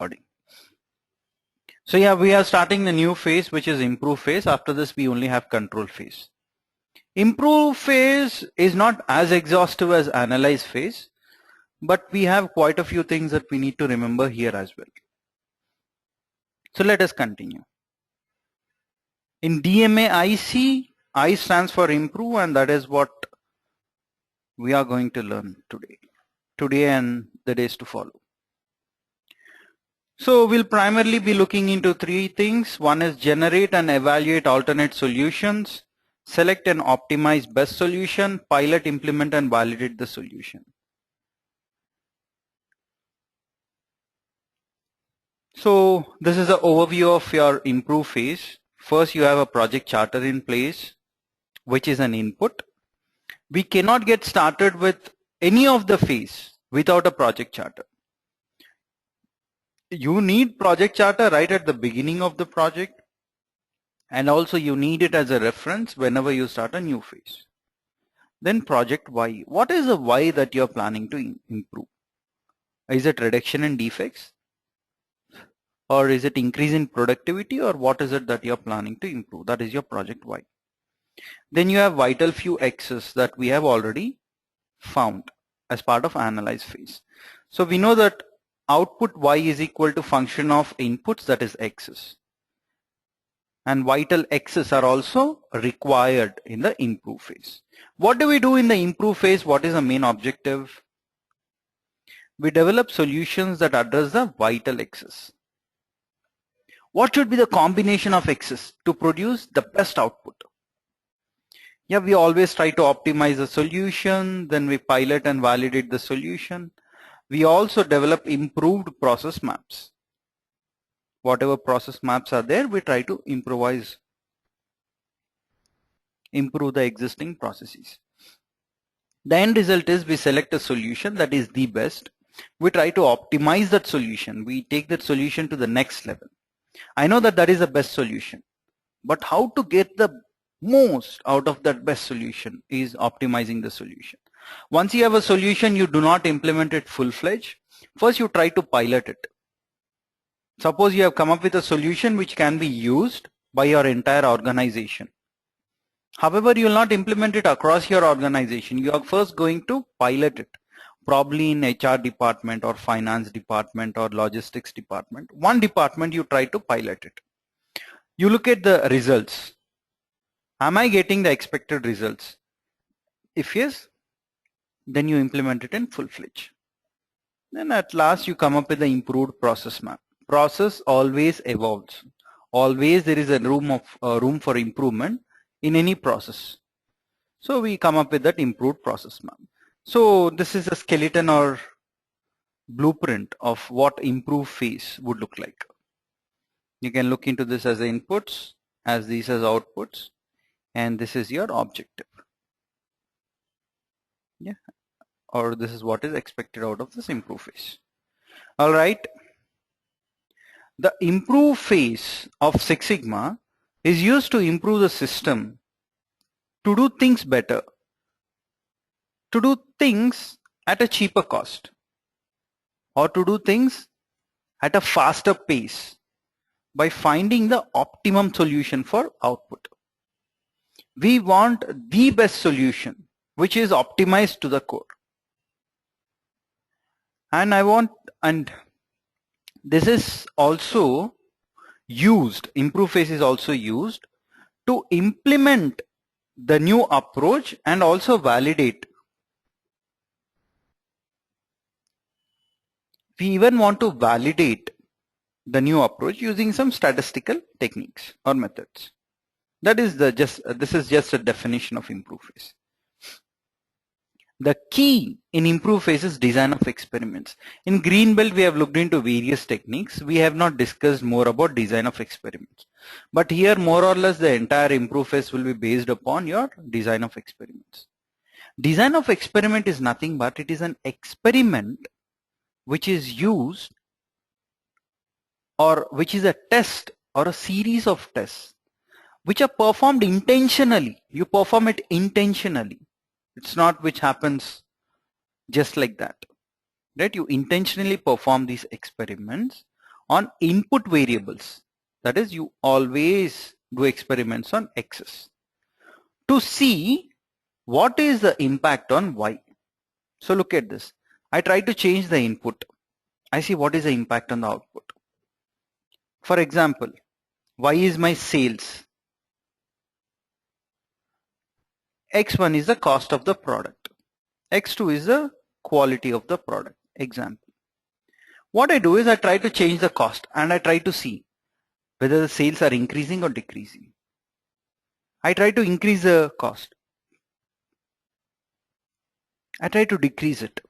recording. So yeah, we are starting the new phase, which is improve phase. After this, we only have control phase. Improve phase is not as exhaustive as analyze phase, but we have quite a few things that we need to remember here as well. So let us continue. In DMA IC, I stands for improve, and that is what we are going to learn today and the days to follow. So we'll primarily be looking into three things. One is generate and evaluate alternate solutions, select and optimize best solution, pilot, implement and validate the solution. So this is an overview of your improve phase. First, you have a project charter in place, which is an input. We cannot get started with any of the phase without a project charter. You need project charter right at the beginning of the project, and also you need it as a reference whenever you start a new phase. Then project Y. What is the Y that you're planning to improve? Is it reduction in defects? Or is it increase in productivity, or what is it that you're planning to improve? That is your project Y. Then you have vital few X's that we have already found as part of analyze phase. So we know that output Y is equal to function of inputs, that is X's. And vital X's are also required in the improve phase. What do we do in the improve phase? What is the main objective? We develop solutions that address the vital X's. What should be the combination of X's to produce the best output? Yeah, we always try to optimize the solution, then we pilot and validate the solution. We also develop improved process maps. Whatever process maps are there, we try to improve the existing processes. The end result is we select a solution that is the best. We try to optimize that solution. We take that solution to the next level. I know that that is the best solution, but how to get the most out of that best solution is optimizing the solution. Once you have a solution, you do not implement it full-fledged. First, you try to pilot it. Suppose you have come up with a solution which can be used by your entire organization. However, you will not implement it across your organization. You are first going to pilot it, probably in HR department or finance department or logistics department. One department you try to pilot it. You look at the results. Am I getting the expected results? If yes, then you implement it in full-fledged. Then at last you come up with the improved process map. Process always evolves. Always there is a room for improvement in any process. So we come up with that improved process map. So this is a skeleton or blueprint of what improve phase would look like. You can look into this as inputs, as these as outputs, and this is your objective. Yeah, or this is what is expected out of this improve phase. All right. The improve phase of Six Sigma is used to improve the system, to do things better, to do things at a cheaper cost, or to do things at a faster pace by finding the optimum solution for output. We want the best solution which is optimized to the core. And this is also used, improve phase is also used to implement the new approach and also validate. We even want to validate the new approach using some statistical techniques or methods. That is this is just a definition of improve phase. The key in improve phase is design of experiments. In Greenbelt, we have looked into various techniques. We have not discussed more about design of experiments. But here, more or less, the entire improve phase will be based upon your design of experiments. Design of experiment is nothing but it is an experiment which is used, or which is a test or a series of tests which are performed intentionally. You perform it intentionally. It's not which happens just like that, right? You intentionally perform these experiments on input variables. That is, you always do experiments on X's to see what is the impact on Y. So look at this. I try to change the input. I see what is the impact on the output. For example, Y is my sales. X1 is the cost of the product. X2 is the quality of the product. Example. What I do is I try to change the cost and I try to see whether the sales are increasing or decreasing. I try to increase the cost. I try to decrease it.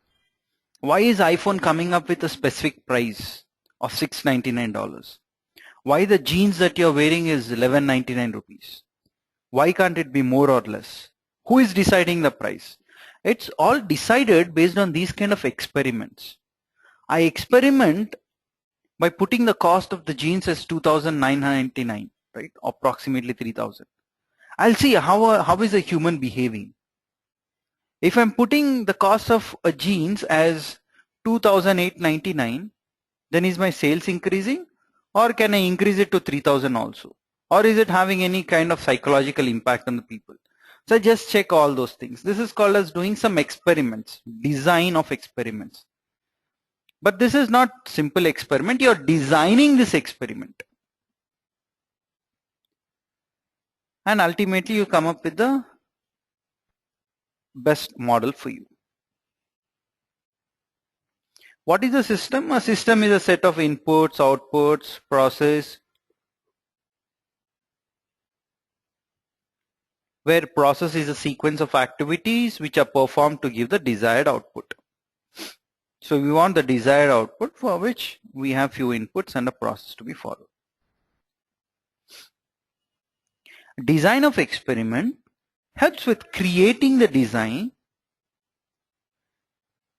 Why is iPhone coming up with a specific price of $699? Why the jeans that you're wearing is 1199 rupees? Why can't it be more or less? Who is deciding the price? It's all decided based on these kind of experiments. I experiment by putting the cost of the jeans as 2,999, right? Approximately 3,000. I'll see how is a human behaving. If I'm putting the cost of a jeans as 2,899, then is my sales increasing, or can I increase it to 3,000 also? Or is it having any kind of psychological impact on the people? So I just check all those things. This is called as doing some experiments, design of experiments. But this is not simple experiment. You're designing this experiment. And ultimately you come up with the best model for you. What is a system? A system is a set of inputs, outputs, process, where process is a sequence of activities which are performed to give the desired output. So we want the desired output, for which we have few inputs and a process to be followed. Design of experiment helps with creating the design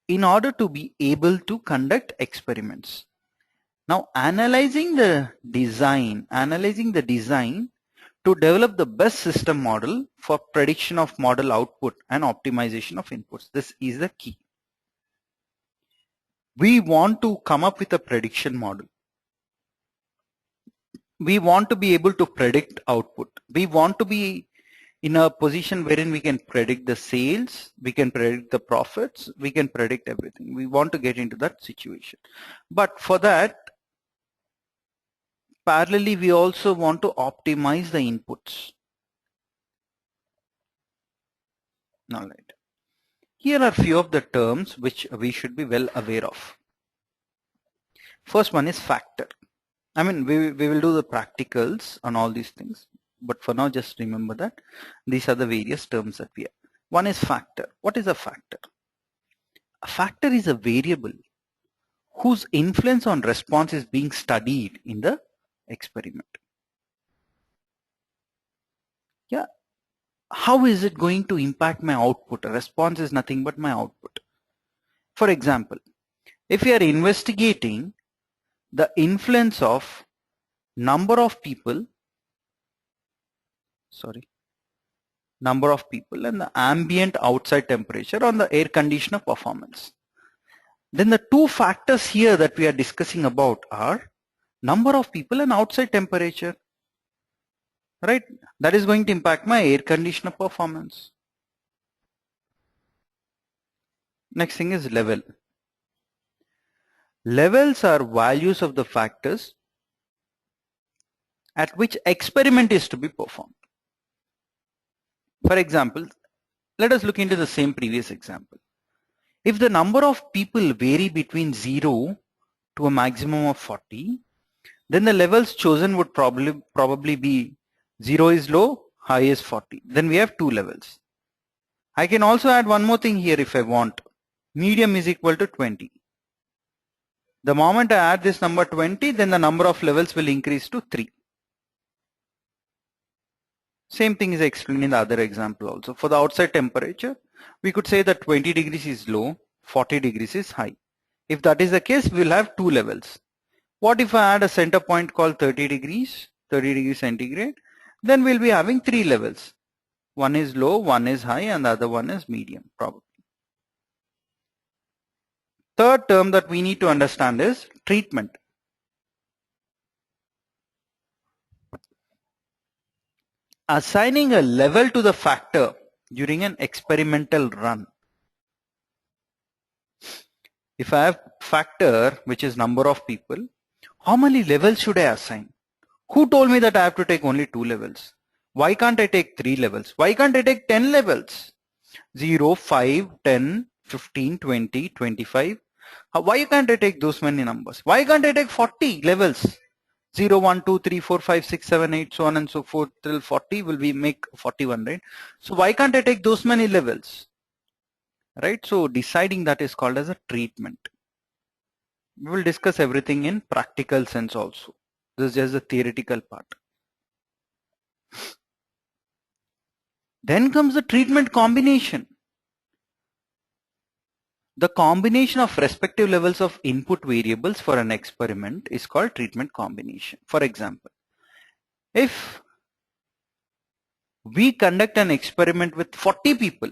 in order to be able to conduct experiments. Now analyzing the design to develop the best system model for prediction of model output and optimization of inputs. This is the key. We want to come up with a prediction model. We want to be able to predict output. We want to be in a position wherein we can predict the sales, we can predict the profits, we can predict everything. We want to get into that situation. But for that, parallelly, we also want to optimize the inputs. All right. Here are few of the terms which we should be well aware of. First one is factor. I mean, we will do the practicals on all these things, but for now just remember that these are the various terms that we have. One is factor. What is a factor? A factor is a variable whose influence on response is being studied in the experiment. Yeah. How is it going to impact my output? A response is nothing but my output. For example, if we are investigating the influence of number of people and the ambient outside temperature on the air conditioner performance, then the two factors here that we are discussing about are number of people and outside temperature, right? That is going to impact my air conditioner performance. Next thing is level. Levels are values of the factors at which experiment is to be performed. For example, let us look into the same previous example. If the number of people vary between 0 to a maximum of 40, then the levels chosen would probably be 0 is low, high is 40. Then we have two levels. I can also add one more thing here if I want. Medium is equal to 20. The moment I add this number 20, then the number of levels will increase to 3. Same thing is explained in the other example also. For the outside temperature, we could say that 20 degrees is low, 40 degrees is high. If that is the case, we will have two levels. What if I add a center point called 30 degrees centigrade? Then we'll be having three levels. One is low, one is high, and the other one is medium, probably. Third term that we need to understand is treatment. assigning a level to the factor during an experimental run. If I have factor which is number of people, how many levels should I assign? Who told me that I have to take only 2 levels? Why can't I take 3 levels? Why can't I take 10 levels? 0, 5, 10, 15, 20, 25. Why can't I take those many numbers? Why can't I take 40 levels? 0, 1, 2, 3, 4, 5, 6, 7, 8, so on and so forth till 40 will be make 41, right? So why can't I take those many levels? Right? So deciding that is called as a treatment. We will discuss everything in practical sense also. This is just the theoretical part. Then comes the treatment combination. The combination of respective levels of input variables for an experiment is called treatment combination. For example, if we conduct an experiment with 40 people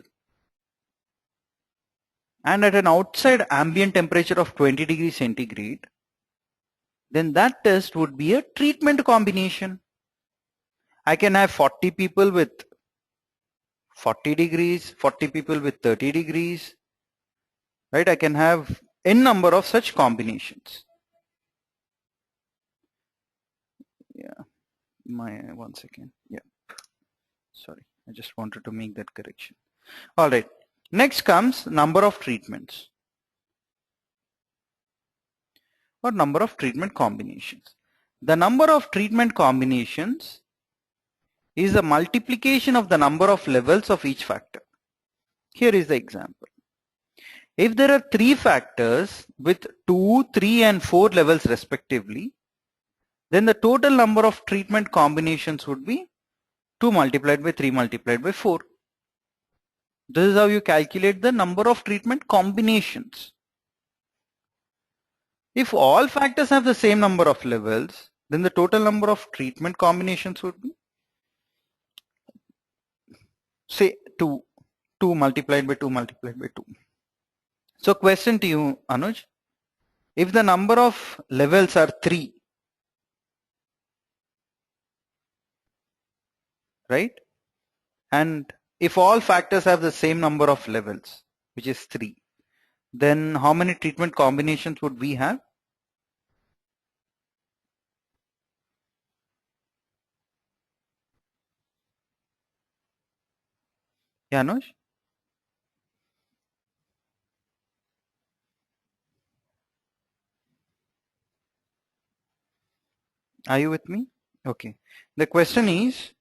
and at an outside ambient temperature of 20 degrees centigrade, then that test would be a treatment combination. I can have 40 people with 40 degrees, 40 people with 30 degrees, right? I can have n number of such combinations. Yeah, one second. Yeah, sorry, I just wanted to make that correction. All right, next comes number of treatments or number of treatment combinations. The number of treatment combinations is the multiplication of the number of levels of each factor. Here is the example. If there are 3 factors with 2, 3 and 4 levels respectively, then the total number of treatment combinations would be 2 multiplied by 3 multiplied by 4. This is how you calculate the number of treatment combinations. If all factors have the same number of levels, then the total number of treatment combinations would be, say, 2 multiplied by 2 multiplied by 2. So question to you, Anuj, if the number of levels are 3, right? And if all factors have the same number of levels, which is 3, then how many treatment combinations would we have? Yeah, Anuj? Are you with me? Okay. The question is,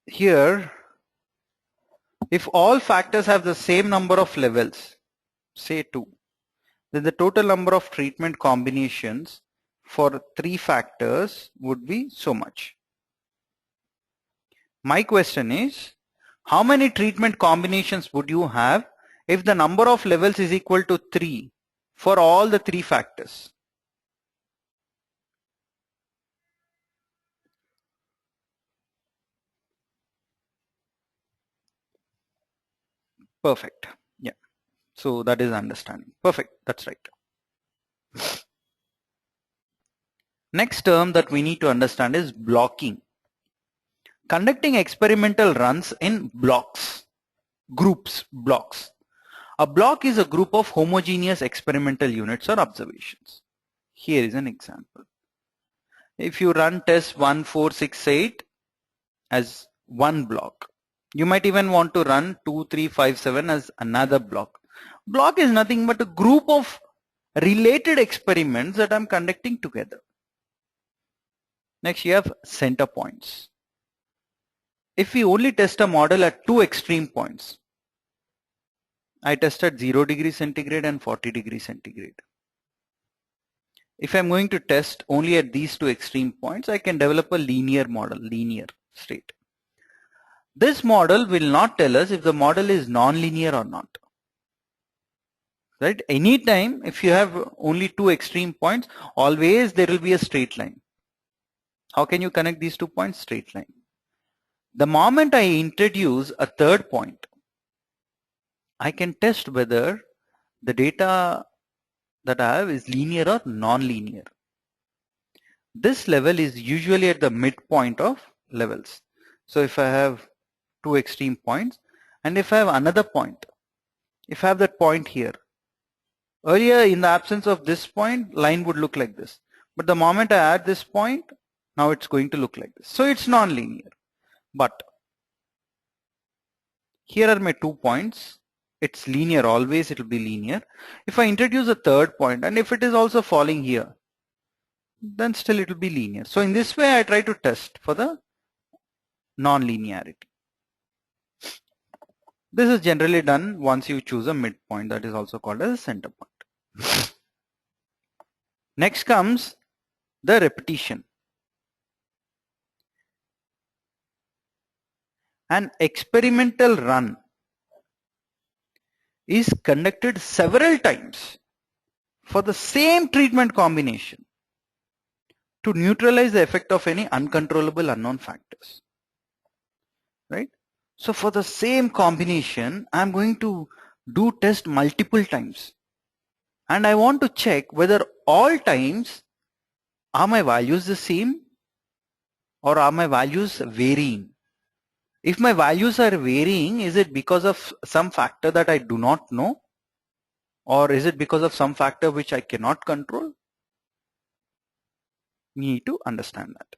here, if all factors have the same number of levels, say 2, then the total number of treatment combinations for 3 factors would be so much. My question is, how many treatment combinations would you have if the number of levels is equal to 3 for all the 3 factors? Perfect. Yeah. So that is understanding. Perfect. That's right. Next term that we need to understand is blocking. Conducting experimental runs in blocks, groups, blocks. A block is a group of homogeneous experimental units or observations. Here is an example. If you run test 1, 4, 6, 8 as one block, you might even want to run 2, 3, 5, 7 as another block. Block is nothing but a group of related experiments that I'm conducting together. Next, you have center points. If we only test a model at 2 extreme points, I tested 0 degree centigrade and 40 degree centigrade. If I'm going to test only at these 2 extreme points, I can develop a linear model, linear state. This model will not tell us if the model is non-linear or not. Right? Anytime if you have only 2 extreme points, always there will be a straight line. How can you connect these 2 points? Straight line. The moment I introduce a third point, I can test whether the data that I have is linear or non-linear. This level is usually at the midpoint of levels. So if I have two extreme points, and if I have another point, if I have that point here, earlier in the absence of this point, line would look like this. But the moment I add this point, now it's going to look like this. So it's non-linear. But here are my 2 points. It's linear, always it will be linear. If I introduce a third point, and if it is also falling here, then still it will be linear. So in this way I try to test for the non-linearity. This is generally done once you choose a midpoint, that is also called as a center point. Next comes the repetition. An experimental run is conducted several times for the same treatment combination to neutralize the effect of any uncontrollable unknown factors, right? So for the same combination, I'm going to do test multiple times, and I want to check whether all times are my values the same or are my values varying. If my values are varying, is it because of some factor that I do not know, or is it because of some factor which I cannot control? We need to understand that.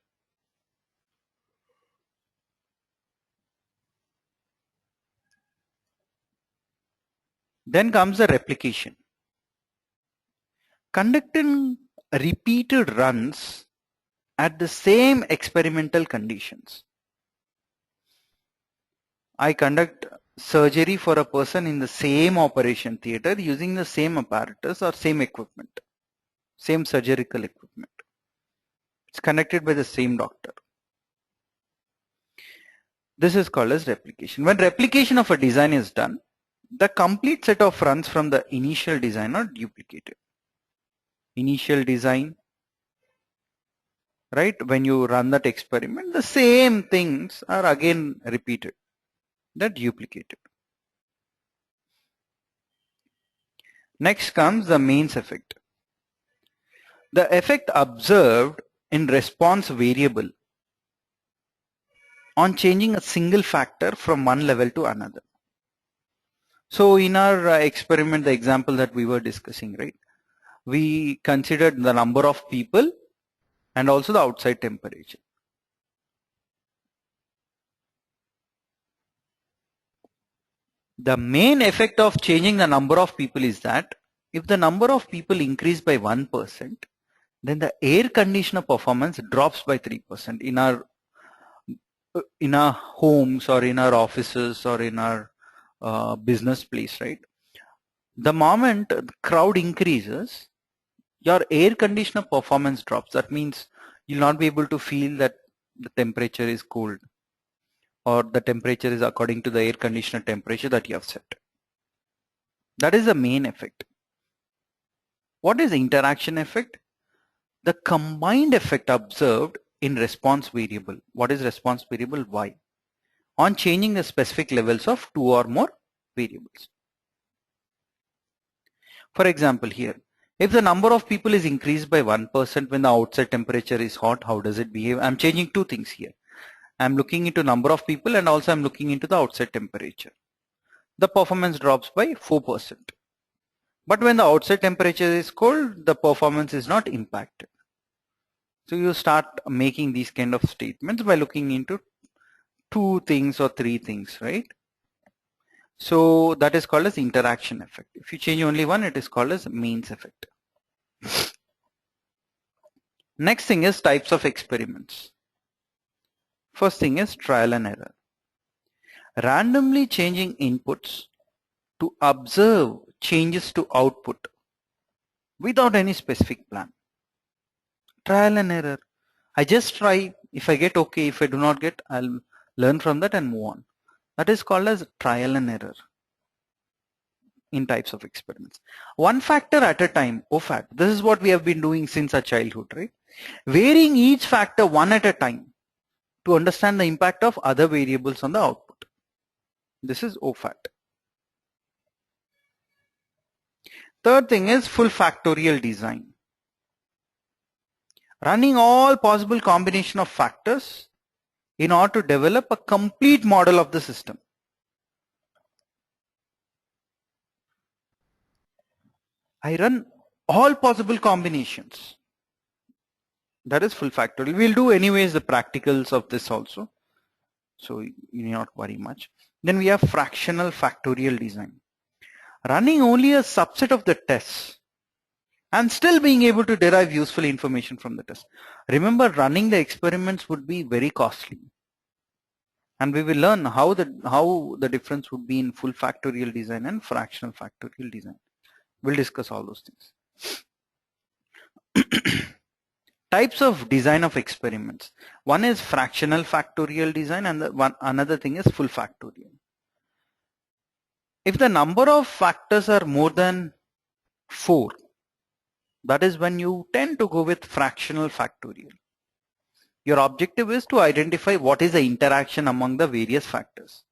Then comes the replication. Conducting repeated runs at the same experimental conditions. I conduct surgery for a person in the same operation theater using the same apparatus or same equipment, same surgical equipment. It's conducted by the same doctor. This is called as replication. When replication of a design is done, the complete set of runs from the initial design are duplicated. Initial design, right? When you run that experiment, the same things are again repeated. They're duplicated. Next comes the mains effect. The effect observed in response variable on changing a single factor from one level to another. So in our experiment, the example that we were discussing, right? We considered the number of people and also the outside temperature. The main effect of changing the number of people is that if the number of people increase by 1%, then the air conditioner performance drops by 3% in our homes or in our offices or in our business place, right? The moment the crowd increases, your air conditioner performance drops. That means you'll not be able to feel that the temperature is cold or the temperature is according to the air conditioner temperature that you have set. That is the main effect. What is the interaction effect? The combined effect observed in response variable. What is response variable? Y. On changing the specific levels of two or more variables. For example, here, if the number of people is increased by 1% when the outside temperature is hot, how does it behave? I'm changing two things here. I'm looking into number of people and also I'm looking into the outside temperature. The performance drops by 4%. But when the outside temperature is cold, the performance is not impacted. So you start making these kind of statements by looking into two things or three things, right? So that is called as interaction effect. If you change only one, it is called as mains effect. Next thing is types of experiments. First thing is trial and error. Randomly changing inputs to observe changes to output without any specific plan. Trial and error. I just try. If I get okay, if I do not get, I'll learn from that and move on. That is called as trial and error in types of experiments. One factor at a time, OFAT. This is what we have been doing since our childhood, right? Varying each factor one at a time to understand the impact of other variables on the output. This is OFAT. Third thing is full factorial design. running all possible combination of factors in order to develop a complete model of the system. I run all possible combinations. That is full factorial. We'll do anyways the practicals of this also, so you need not worry much. Then we have fractional factorial design. Running only a subset of the tests and still being able to derive useful information from the test. Remember, running the experiments would be very costly. And we will learn how the difference would be in full factorial design and fractional factorial design. We'll discuss all those things. Types of design of experiments. One is fractional factorial design and another thing is full factorial. If the number of factors are more than 4, that is when you tend to go with fractional factorial. Your objective is to identify what is the interaction among the various factors.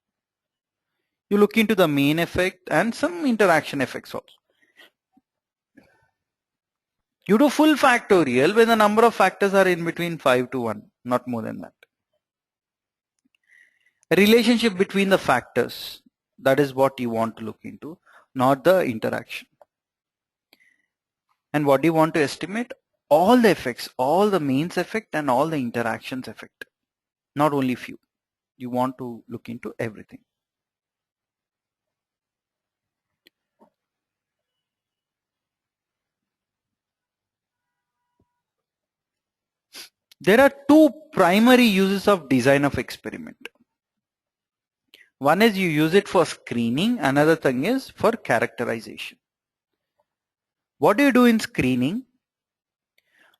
You look into the main effect and some interaction effects also. You do full factorial when the number of factors are in between 5 to 1, not more than that. A relationship between the factors, that is what you want to look into, not the interaction. And what do you want to estimate? All the effects, all the mains effect and all the interactions effect, not only few. You want to look into everything. There are two primary uses of design of experiment. One is you use it for screening, another thing is for characterization. What do you do in screening?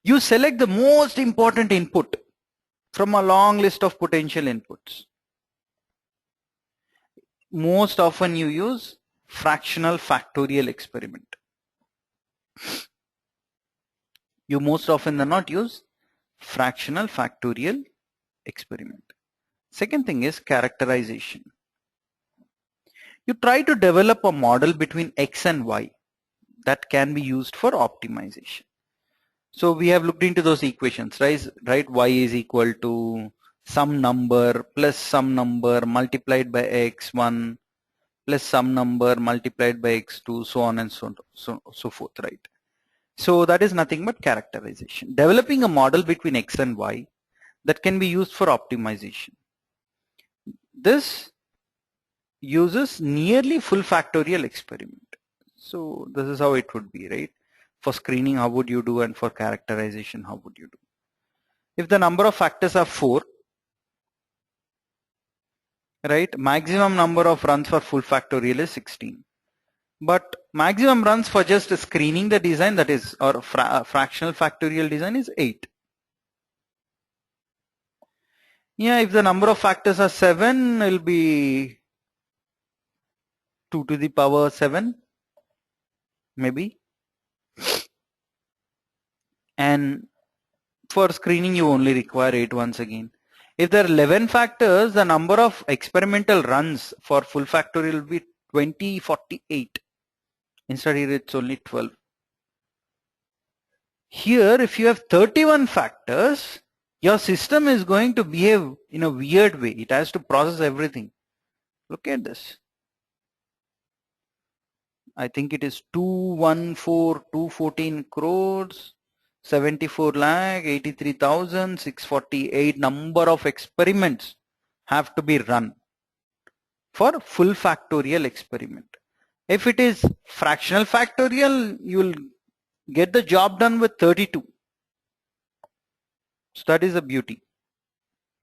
You select the most important input from a long list of potential inputs. Most often you use fractional factorial experiment. You most often than not use fractional factorial experiment. Second thing is characterization. You try to develop a model between X and Y that can be used for optimization. So we have looked into those equations, right? Y is equal to some number plus some number multiplied by x1 plus some number multiplied by x2, so on and so forth, right? So that is nothing but characterization. Developing a model between X and Y that can be used for optimization. This uses nearly full factorial experiment. So this is how it would be, right? For screening, how would you do? And for characterization, how would you do? If the number of factors are 4, right? Maximum number of runs for full factorial is 16. But maximum runs for just screening the design, that is, or fractional factorial design, is 8. Yeah, if the number of factors are 7, it will be 2 to the power 7, maybe. And for screening, you only require 8 once again. If there are 11 factors, the number of experimental runs for full factorial will be 2048. Instead here it's only 12. Here, if you have 31 factors, your system is going to behave in a weird way. It has to process everything. Look at this. I think it is 214 crores, 74 lakh, 83,648 number of experiments have to be run for full factorial experiment. If it is fractional factorial, you will get the job done with 32. So that is the beauty.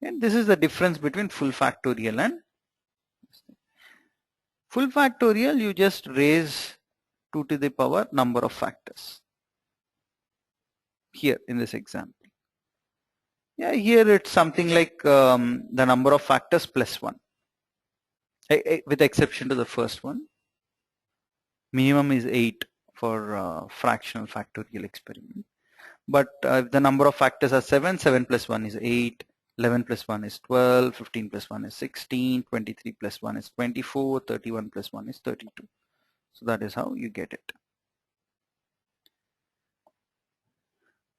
And this is the difference between full factorial and full factorial. You just raise 2 to the power number of factors. Here in this example. Yeah, here it's something like the number of factors plus 1. With exception to the first one. Minimum is 8 for fractional factorial experiment. But if the number of factors are 7, 7 plus 1 is 8, 11 plus 1 is 12, 15 plus 1 is 16, 23 plus 1 is 24, 31 plus 1 is 32. So that is how you get it.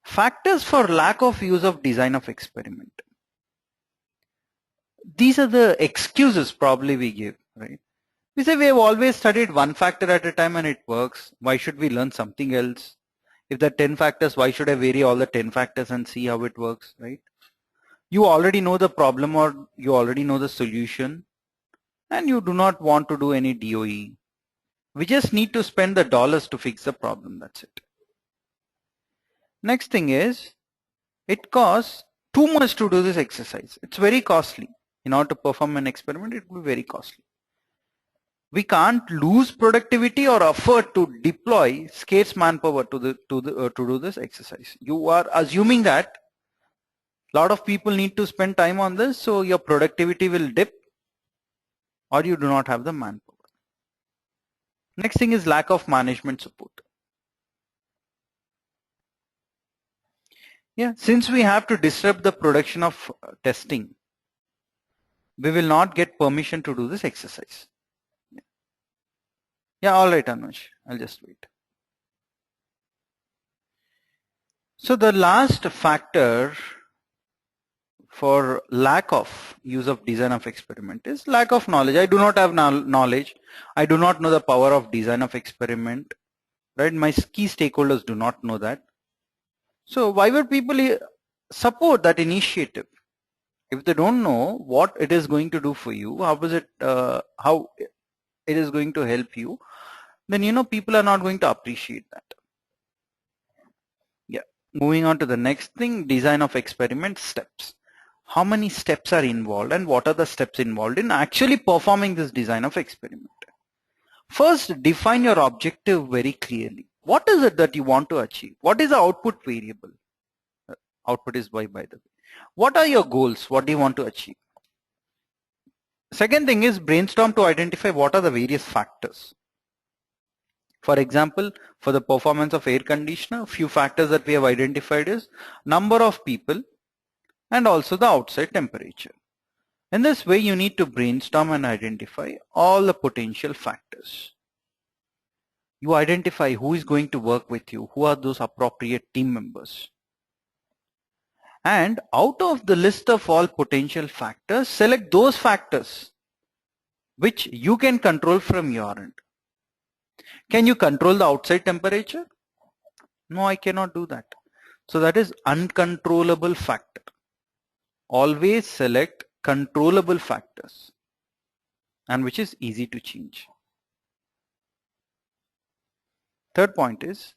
Factors for lack of use of design of experiment. These are the excuses probably we give, right? We say we have always studied one factor at a time and it works. Why should we learn something else? If there are 10 factors, why should I vary all the 10 factors and see how it works, right? You already know the problem or you already know the solution and you do not want to do any DOE. We just need to spend the dollars to fix the problem. That's it. Next thing is, it costs too much to do this exercise. It's very costly. In order to perform an experiment, it will be very costly. We can't lose productivity or effort to deploy scarce manpower to do this exercise. You are assuming that a lot of people need to spend time on this, so your productivity will dip or you do not have the manpower. Next thing is lack of management support. Yeah, since we have to disrupt the production of testing, we will not get permission to do this exercise. Yeah, all right, Anush, I'll just wait. So the last factor for lack of use of design of experiment is lack of knowledge. I do not have knowledge. I do not know the power of design of experiment, right? My key stakeholders do not know that. So why would people support that initiative? If they don't know what it is going to do for you, how it is going to help you, then people are not going to appreciate that. Yeah. Moving on to the next thing, design of experiment steps. How many steps are involved and what are the steps involved in actually performing this design of experiment? First, define your objective very clearly. What is it that you want to achieve? What is the output variable? Output is y, by the way. What are your goals? What do you want to achieve? Second thing is brainstorm to identify what are the various factors. For example, for the performance of air conditioner, few factors that we have identified is number of people and also the outside temperature. In this way, you need to brainstorm and identify all the potential factors. You identify who is going to work with you, who are those appropriate team members. And out of the list of all potential factors, select those factors which you can control from your end. Can you control the outside temperature? No, I cannot do that. So that is uncontrollable factor. Always select controllable factors and which is easy to change. Third point is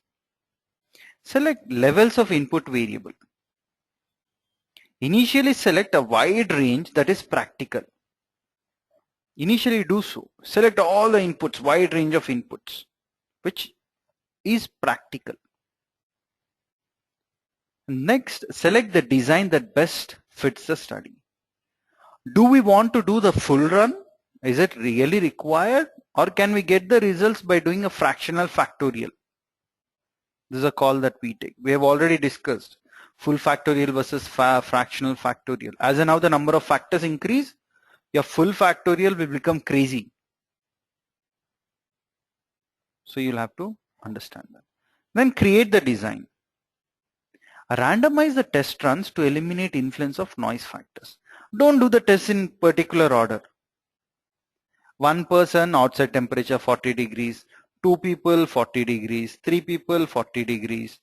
select levels of input variable. Initially select a wide range that is practical. Initially do so. Select all the inputs, wide range of inputs, which is practical. Next, select the design that best fits the study. Do we want to do the full run? Is it really required? Or can we get the results by doing a fractional factorial? This is a call that we take. We have already discussed full factorial versus fractional factorial. As and now the number of factors increase, your full factorial will become crazy. So you'll have to understand that. Then create the design. Randomize the test runs to eliminate influence of noise factors. Don't do the tests in particular order. One person, outside temperature 40 degrees, two people 40 degrees, three people 40 degrees.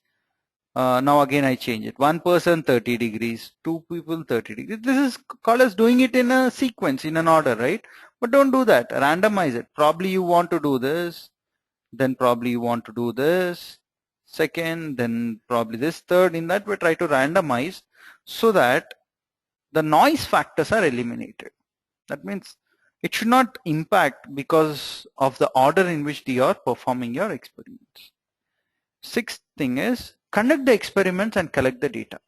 Now again I change it. One person 30 degrees, two people 30 degrees. This is called as doing it in a sequence, in an order, right? But don't do that. Randomize it. Probably you want to do this, then probably you want to do this, second, then probably this third. In that way, try to randomize so that the noise factors are eliminated. That means it should not impact because of the order in which you are performing your experiments. Sixth thing is conduct the experiments and collect the data.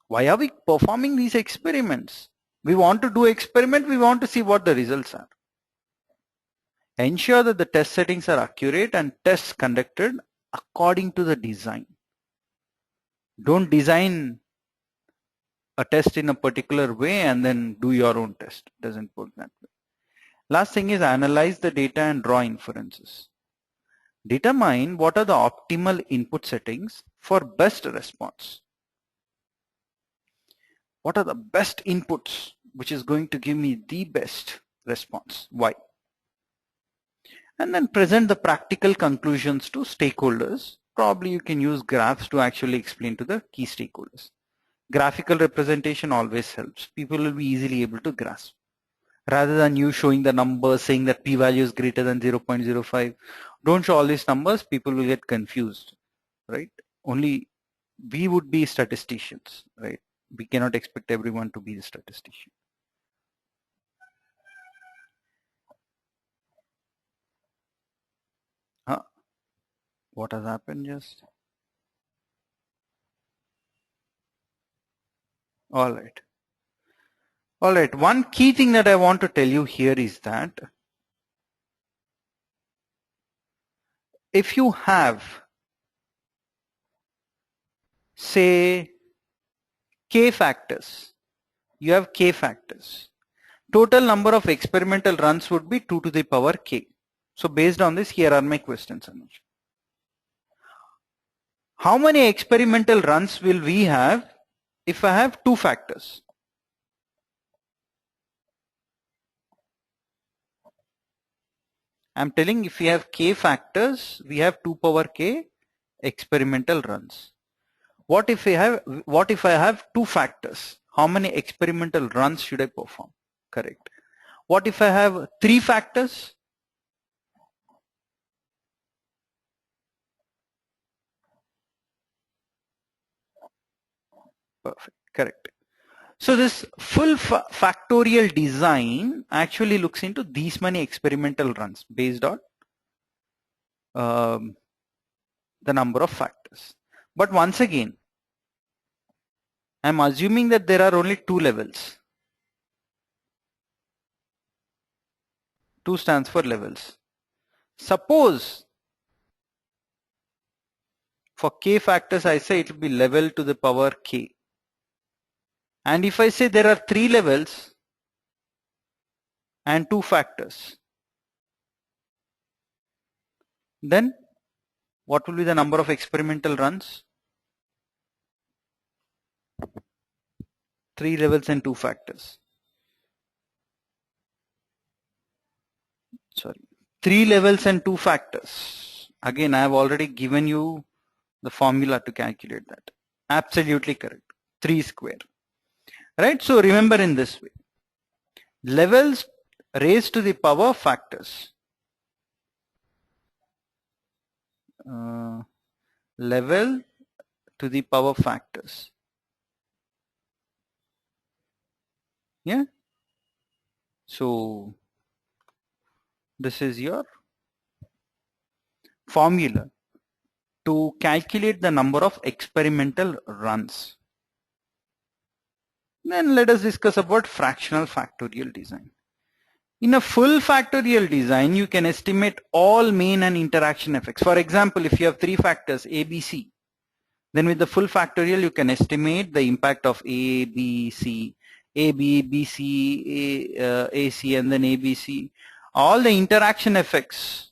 Why are we performing these experiments? We want to do experiment, we want to see what the results are. Ensure that the test settings are accurate and tests conducted according to the design. Don't design a test in a particular way and then do your own test. It doesn't work that way. Last thing is analyze the data and draw inferences. Determine what are the optimal input settings for best response. What are the best inputs which is going to give me the best response? Why? And then present the practical conclusions to stakeholders. Probably you can use graphs to actually explain to the key stakeholders. Graphical representation always helps. People will be easily able to grasp. Rather than you showing the numbers saying that p-value is greater than 0.05, don't show all these numbers, people will get confused, right? Only we would be statisticians, right? We cannot expect everyone to be the statistician. What has happened just? All right. All right. One key thing that I want to tell you here is that if you have, say, k factors, you have k factors. Total number of experimental runs would be 2 to the power k. So based on this, here are my questions, Anuj. How many experimental runs will we have if I have 2 factors? I'm telling if we have k factors, we have 2 power k experimental runs. What if I have 2 factors? How many experimental runs should I perform? Correct. What if I have 3 factors? Perfect. Correct. So this full factorial design actually looks into these many experimental runs based on the number of factors. But once again, I'm assuming that there are only 2 levels. 2 stands for levels. Suppose for k factors, I say it will be level to the power k. And if I say there are 3 levels and 2 factors, then what will be the number of experimental runs? 3 levels and 2 factors. Sorry, 3 levels and 2 factors. Again, I have already given you the formula to calculate that. Absolutely correct. 3 square. Right? So remember in this way. Levels raised to the power factors. Level to the power factors. Yeah. So this is your formula to calculate the number of experimental runs. Then let us discuss about fractional factorial design. In a full factorial design, you can estimate all main and interaction effects. For example, if you have 3 factors A, B, C, then with the full factorial, you can estimate the impact of A, B, C, A, B, B, C, A, C, and then A, B, C. All the interaction effects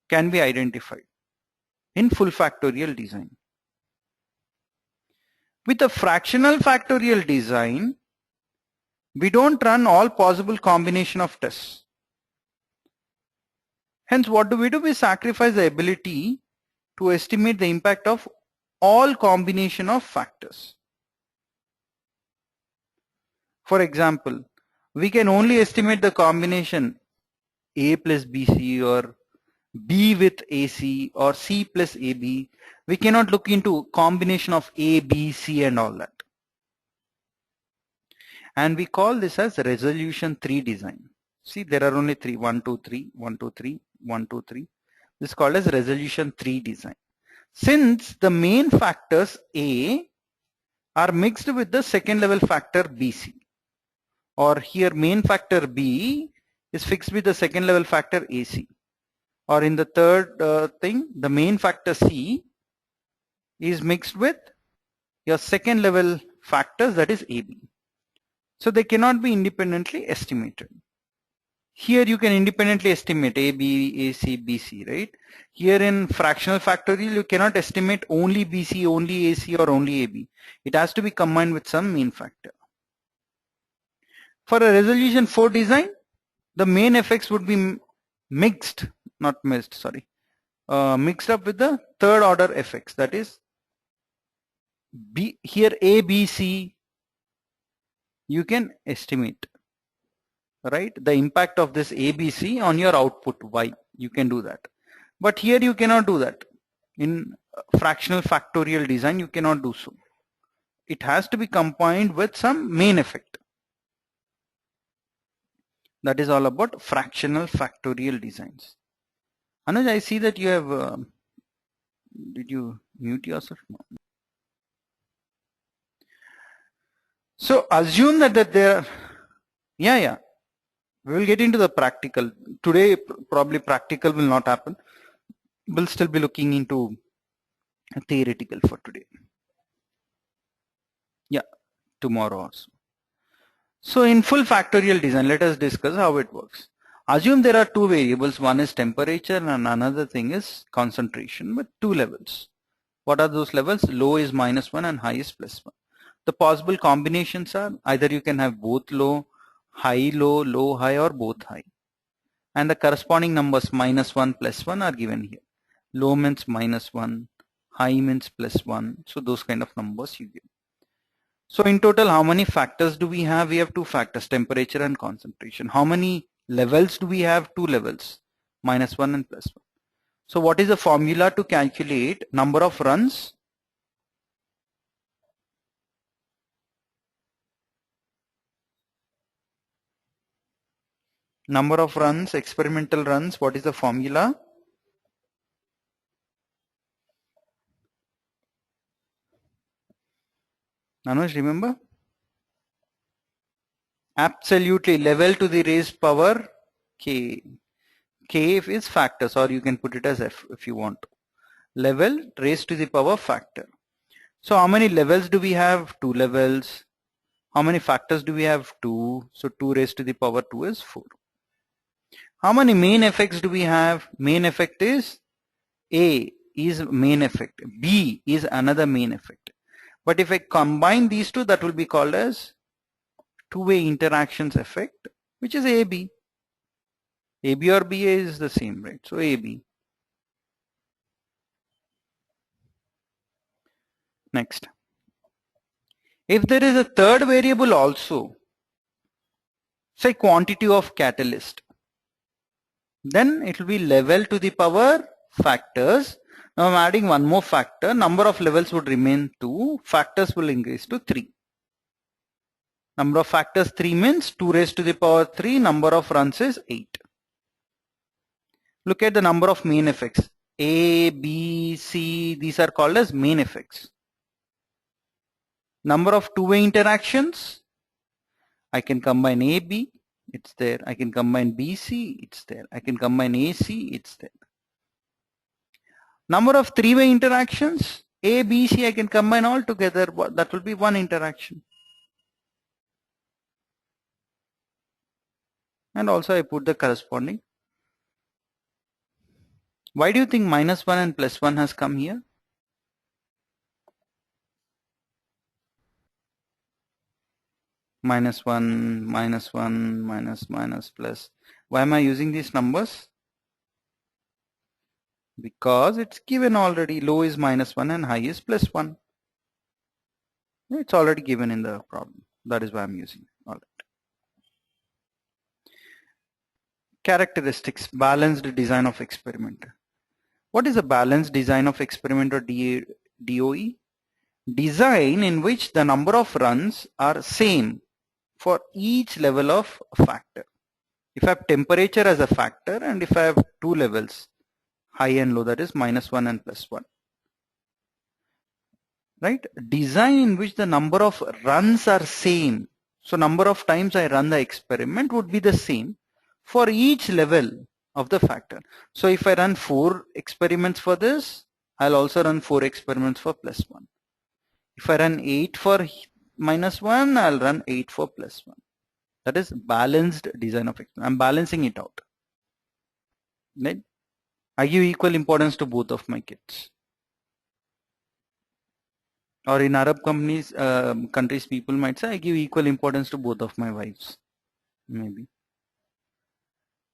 can be identified in full factorial design. With a fractional factorial design, we don't run all possible combination of tests. Hence, what do? We sacrifice the ability to estimate the impact of all combination of factors. For example, we can only estimate the combination A plus BC or B with AC or C plus AB. We cannot look into combination of A, B, C and all that. And we call this as resolution 3 design. See, there are only 3, 1, 2, 3, 1, 2, 3, 1, 2, 3. This is called as resolution 3 design. Since the main factors A are mixed with the second level factor BC, or here main factor B is fixed with the second level factor AC, or in the third thing, the main factor C is mixed with your second level factors, that is AB. So they cannot be independently estimated. Here you can independently estimate A, B, A, C, B, C, right? Here in fractional factorial, you cannot estimate only B, C, only A, C, or only A, B. It has to be combined with some mean factor. For a resolution 4 design, the main effects would be mixed, not mixed, sorry, mixed up with the third order effects. That is, here A, B, C, you can estimate, right? The impact of this A, B, C on your output Y, you can do that. But here you cannot do that. In fractional factorial design, you cannot do so. It has to be combined with some main effect. That is all about fractional factorial designs. Anuj, I see that you have, did you mute yourself? No. So assume that there, yeah, we will get into the practical. Today, probably practical will not happen. We'll still be looking into theoretical for today. Yeah, tomorrow also. So in full factorial design, let us discuss how it works. Assume there are two variables, one is temperature and another thing is concentration with two levels. What are those levels? Low is -1 and high is +1. The possible combinations are either you can have both low, low, low, high, or both high. And the corresponding numbers -1, +1 are given here. Low means -1, high means +1. So those kind of numbers you give. So in total, how many factors do we have? We have two factors, temperature and concentration. How many levels do we have? Two levels, -1 and +1. So what is the formula to calculate number of runs? Number of runs, experimental runs, what is the formula? Anuj, remember? Absolutely, level to the raised power k. K is factors, or you can put it as f if you want. Level raised to the power factor. So how many levels do we have? Two levels. How many factors do we have? 2. So 2 raised to the power 2 is 4. How many main effects do we have? Main effect is A is main effect. B is another main effect. But if I combine these two, that will be called as two-way interactions effect, which is AB. AB or BA is the same, right? So AB. Next. If there is a third variable also, say quantity of catalyst, then it will be level to the power factors. Now I'm adding one more factor. Number of levels would remain 2. Factors will increase to 3. Number of factors 3 means 2 raised to the power 3. Number of runs is 8. Look at the number of main effects. A, B, C, these are called as main effects. Number of two-way interactions, I can combine A, B, it's there. I can combine B, C, it's there. I can combine A, C, it's there. Number of three-way interactions, A, B, C, I can combine all together. That will be one interaction. And also I put the corresponding. Why do you think -1 and +1 has come here? -1, -1, minus, plus. Why am I using these numbers? Because it's given already. Low is -1 and high is +1. It's already given in the problem. That is why I'm using it. All right. Characteristics, balanced design of experiment. What is a balanced design of experiment or DOE? Design in which the number of runs are same for each level of factor. If I have temperature as a factor and if I have two levels, high and low, that is -1 and +1. Right? Design in which the number of runs are same. So number of times I run the experiment would be the same for each level of the factor. So if I run 4 experiments for this, I'll also run 4 experiments for +1. If I run 8 for -1, I'll run 8 for +1. That is balanced design of experiment. I'm balancing it out. Right? I give equal importance to both of my kids. Or in Arab countries, people might say I give equal importance to both of my wives. Maybe.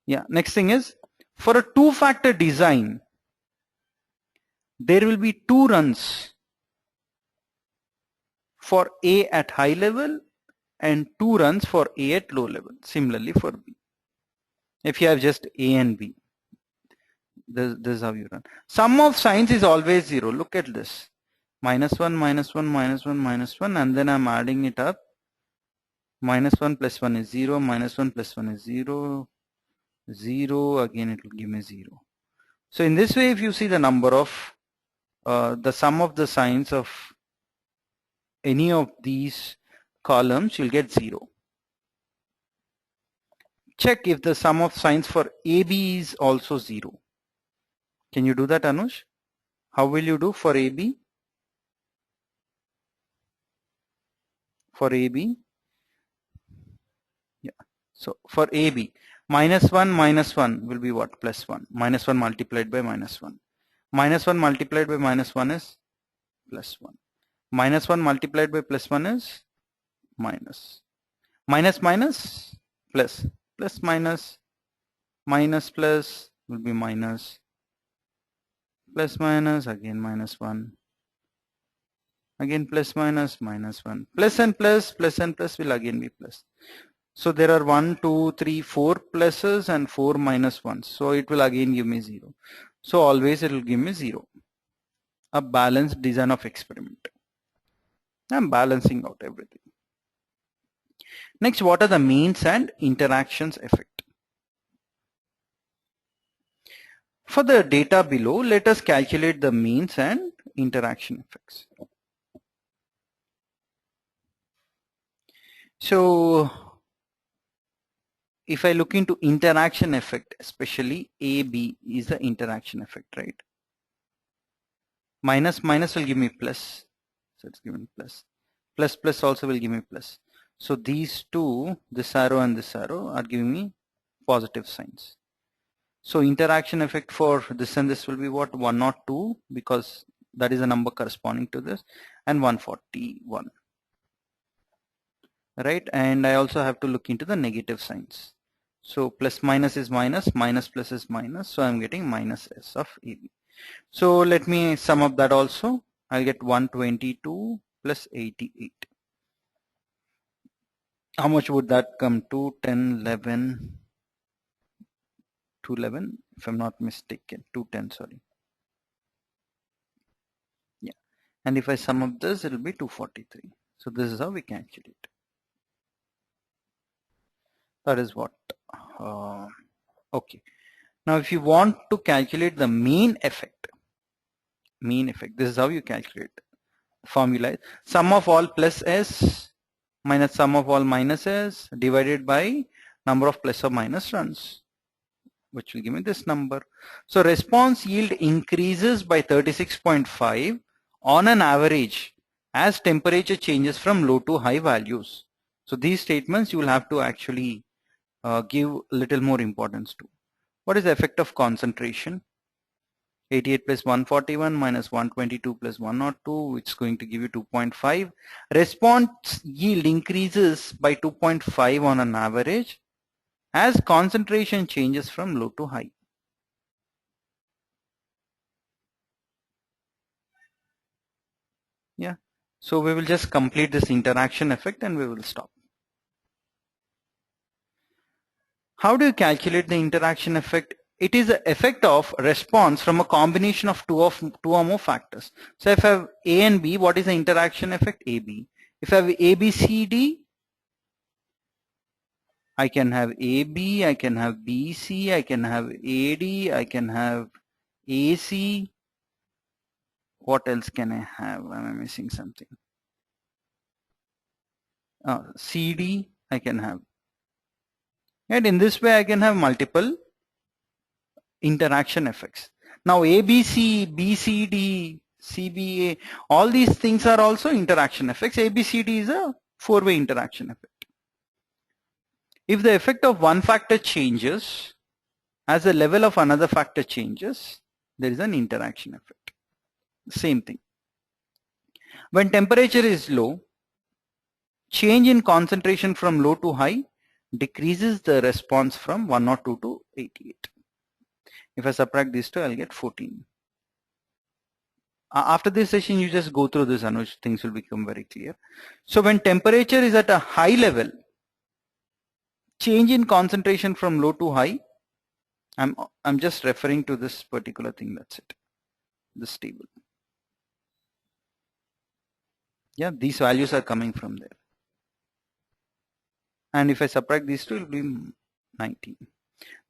Yeah. Next thing is, for a two-factor design, there will be 2 runs for A at high level and 2 runs for A at low level. Similarly for B. If you have just A and B, this is how you run. Sum of signs is always 0. Look at this. -1, -1, -1, -1, and then I'm adding it up. -1 plus 1 is 0, -1 plus 1 is 0, 0, again it will give me 0. So in this way, if you see the number of the sum of the signs of any of these columns, you'll get 0. Check if the sum of signs for AB is also 0. Can you do that, Anush? How will you do for AB? For AB? Yeah. So for AB, -1 will be what? +1. -1 multiplied by -1. -1 multiplied by -1 is +1. -1 multiplied by +1 is minus. Minus minus plus. Plus minus. Minus plus will be minus. Plus minus again -1. Again plus minus -1. Plus and plus will again be plus. So there are 1, 2, 3, 4 pluses and 4 minus 1s. So it will again give me 0. So always it will give me 0. A balanced design of experiment. I'm balancing out everything. Next, what are the means and interactions effect? For the data below, let us calculate the means and interaction effects. So if I look into interaction effect, especially AB is the interaction effect, right? Minus will give me plus. So it's given plus. Plus also will give me plus. So these two, this arrow and this arrow, are giving me positive signs. So interaction effect for this and this will be what? 102, because that is a number corresponding to this, and 141. Right? And I also have to look into the negative signs. So plus minus is minus, minus plus is minus. So I'm getting minus S of AB. So let me sum up that also. I'll get 122 plus 88. How much would that come to? 10, 11, 211, if I'm not mistaken, 210, sorry. Yeah. And if I sum up this, it'll be 243. So this is how we calculate. That is what. Okay. Now, if you want to calculate the mean effect, this is how you calculate. Formula is sum of all plus S minus sum of all minus S divided by number of plus or minus runs, which will give me this number. So response yield increases by 36.5 on an average as temperature changes from low to high values. So these statements you will have to actually give a little more importance to. What is the effect of concentration? 88 plus 141 minus 122 plus 102, which is going to give you 2.5. Response yield increases by 2.5 on an average as concentration changes from low to high. Yeah. So we will just complete this interaction effect and we will stop. How do you calculate the interaction effect? It is the effect of response from a combination of two or more factors. So if I have A and B, what is the interaction effect? AB. If I have A, B, C, D, I can have AB, I can have BC, I can have AD, I can have AC. What else can I have? Am I missing something? CD, I can have. And in this way, I can have multiple interaction effects. Now ABC, BCD, CBA, all these things are also interaction effects. ABCD is a four-way interaction effect. If the effect of one factor changes as the level of another factor changes, there is an interaction effect. Same thing. When temperature is low, change in concentration from low to high decreases the response from 102 to 88. If I subtract these two, I'll get 14. After this session, you just go through this, Anuj, things will become very clear. So when temperature is at a high level, change in concentration from low to high, I'm just referring to this particular thing, that's it, this table. Yeah, these values are coming from there. And if I subtract these two, it will be 19.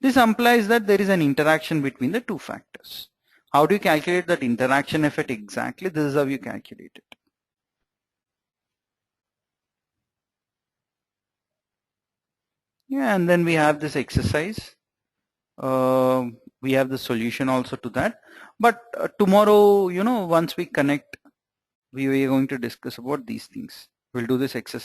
This implies that there is an interaction between the two factors. How do you calculate that interaction effect exactly? This is how you calculate it. Yeah, and then we have this exercise. We have the solution also to that. But tomorrow, once we connect, we are going to discuss about these things. We'll do this exercise.